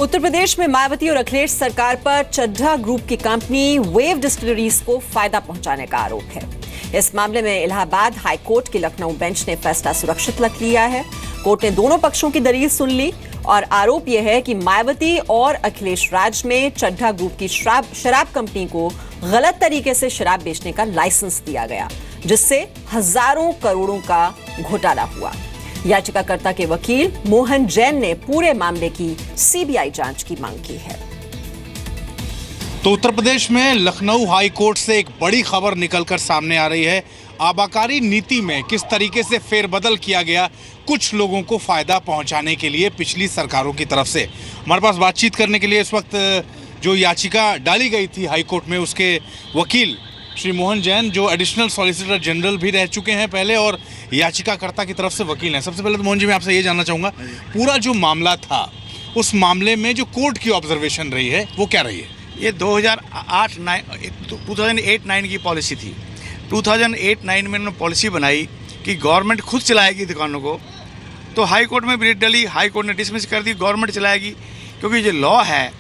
उत्तर प्रदेश में मायावती और अखिलेश सरकार पर चड्ढा ग्रुप की कंपनी वेव डिस्टिलरीज को फायदा पहुंचाने का आरोप है। इस मामले में इलाहाबाद हाई कोर्ट की लखनऊ बेंच ने फैसला सुरक्षित रख लिया है। कोर्ट ने दोनों पक्षों की दलील सुन ली और आरोप यह है कि मायावती और अखिलेश राज में चड्ढा ग्रुप की शराब कंपनी को गलत तरीके से शराब बेचने का लाइसेंस दिया गया, जिससे हजारों करोड़ों का घोटाला हुआ। याचिकाकर्ता के वकील मोहन जैन ने पूरे मामले की सीबीआई जांच की मांग की है। तो उत्तर प्रदेश में लखनऊ हाई कोर्ट से एक बड़ी खबर निकलकर सामने आ रही है। आबकारी नीति में किस तरीके से फेरबदल किया गया कुछ लोगों को फायदा पहुंचाने के लिए पिछली सरकारों की तरफ से। हमारे पास बातचीत करने के लिए इस वक्त जो याचिका डाली गई थी हाई कोर्ट में, उसके वकील श्री मोहन जैन, जो एडिशनल सॉलिसिटर जनरल भी रह चुके हैं पहले और याचिकाकर्ता की तरफ से वकील हैं। सबसे पहले तो मोहन जी, मैं आपसे ये जानना चाहूँगा, पूरा जो मामला था उस मामले में जो कोर्ट की ऑब्जर्वेशन रही है वो क्या रही है? ये 2008-9 की पॉलिसी थी। 2008-9 में उन्होंने पॉलिसी बनाई कि गवर्नमेंट खुद चलाएगी दुकानों को, तो हाई कोर्ट में ब्रीफ डली, हाई कोर्ट ने डिसमिस कर दी, गवर्नमेंट चलाएगी। क्योंकि जो लॉ है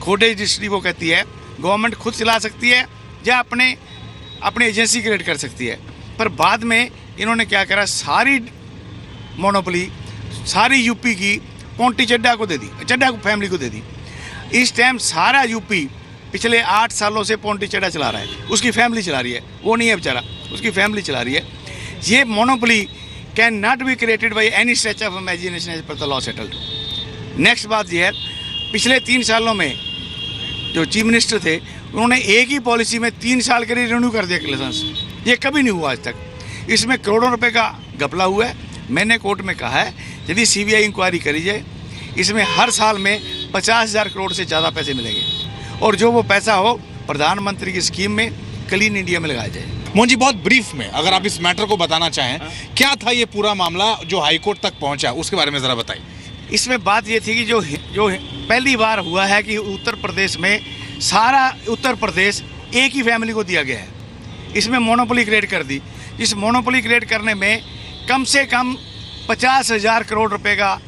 खोटे रजिस्ट्री वो कहती है गवर्नमेंट खुद चला सकती है या अपने एजेंसी क्रिएट कर सकती है। पर बाद में इन्होंने क्या करा, सारी मोनोपोली सारी यूपी की पोंटी चड्ढा को दे दी, चड्ढा फैमिली को दे दी। इस टाइम सारा यूपी पिछले 8 सालों से पोंटी चड्ढा चला रहा है, उसकी फैमिली चला रही है, वो नहीं है बेचारा, उसकी फैमिली चला रही है। ये monopoly can not be created by any stretch of imagination as per the law settled. Next बात यह है, पिछले 3 सालों में जो चीफ मिनिस्टर थे उन्होंने एक ही पॉलिसी में 3 साल के लिए रिन्यू कर दिया लाइसेंस। ये कभी नहीं हुआ आज तक। इसमें करोड़ों रुपए का घपला हुआ है। मैंने कोर्ट में कहा है यदि सीबीआई इंक्वायरी करी जाए, इसमें हर साल में 50,000 करोड़ से ज़्यादा पैसे मिलेंगे और जो वो पैसा हो प्रधानमंत्री की स्कीम में क्लीन इंडिया में लगाया जाए। मोहन जी, बहुत ब्रीफ में अगर आप इस मैटर को बताना चाहें, क्या था ये पूरा मामला जो हाई कोर्ट तक पहुंचा, उसके बारे में ज़रा बताइए। इसमें बात ये थी कि जो पहली बार हुआ है कि उत्तर प्रदेश में सारा उत्तर प्रदेश एक ही फैमिली को दिया गया है। इसमें मोनोपोली क्रिएट कर दी। इस मोनोपोली क्रिएट करने में कम से कम 50,000 करोड़ रुपए का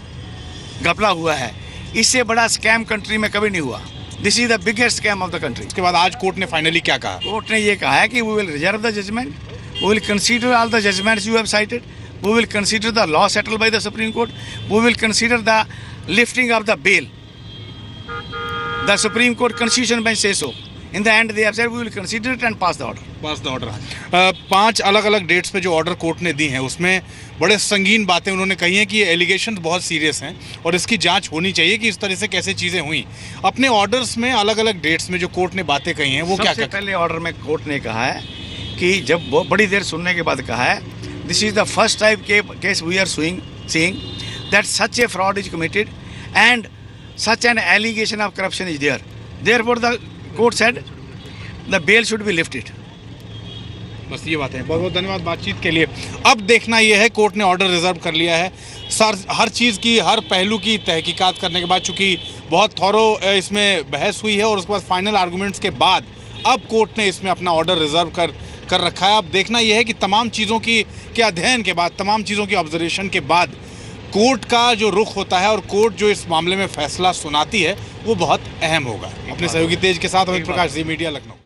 घपला हुआ है। इससे बड़ा स्कैम कंट्री में कभी नहीं हुआ। This is the biggest scam of the country. इसके बाद आज कोर्ट ने फाइनली क्या कहा? कोर्ट ने ये कहा है कि we will reserve the judgment, we will consider all the judgments you have cited, we will consider the law settled by the Supreme Court, we will consider the lifting of the bail. The Supreme Court Constitution Bench says so. In the end, they have said we will consider it and pass the order. 5 अलग-अलग dates पे जो order court ने दी हैं उसमें बड़े संगीन बातें उन्होंने कही हैं कि ये एलिगेशन बहुत सीरियस हैं और इसकी जांच होनी चाहिए कि इस तरह से कैसे चीज़ें हुई। अपने ऑर्डर्स में अलग-अलग डेट्स में जो कोर्ट ने बातें कही हैं वो क्या? सबसे पहले ऑर्डर में कोर्ट ने कहा है कि जब बहुत बड़ी देर सुनने के बाद कहा है, this is the first type case we are seeing that such a fraud is committed and such an allegation of corruption is there. Therefore, the court said the bail should be lifted. बस ये बात है। बहुत बहुत धन्यवाद बातचीत के लिए। अब देखना ये है, कोर्ट ने ऑर्डर रिजर्व कर लिया है। हर चीज़ की, हर पहलू की तहकीकात करने के बाद, चूँकि बहुत थॉरो इसमें बहस हुई है और उसके बाद फाइनल आर्गूमेंट्स के बाद अब कोर्ट ने इसमें अपना ऑर्डर रिजर्व कर रखा है। अब देखना यह है कि तमाम चीज़ों के अध्ययन के बाद, तमाम चीज़ों की ऑब्जर्वेशन के बाद कोर्ट का जो रुख होता है और कोर्ट जो इस मामले में फैसला सुनाती है वो बहुत अहम होगा। अपने सहयोगी तेज के साथ अमित प्रकाश, जी मीडिया, लखनऊ।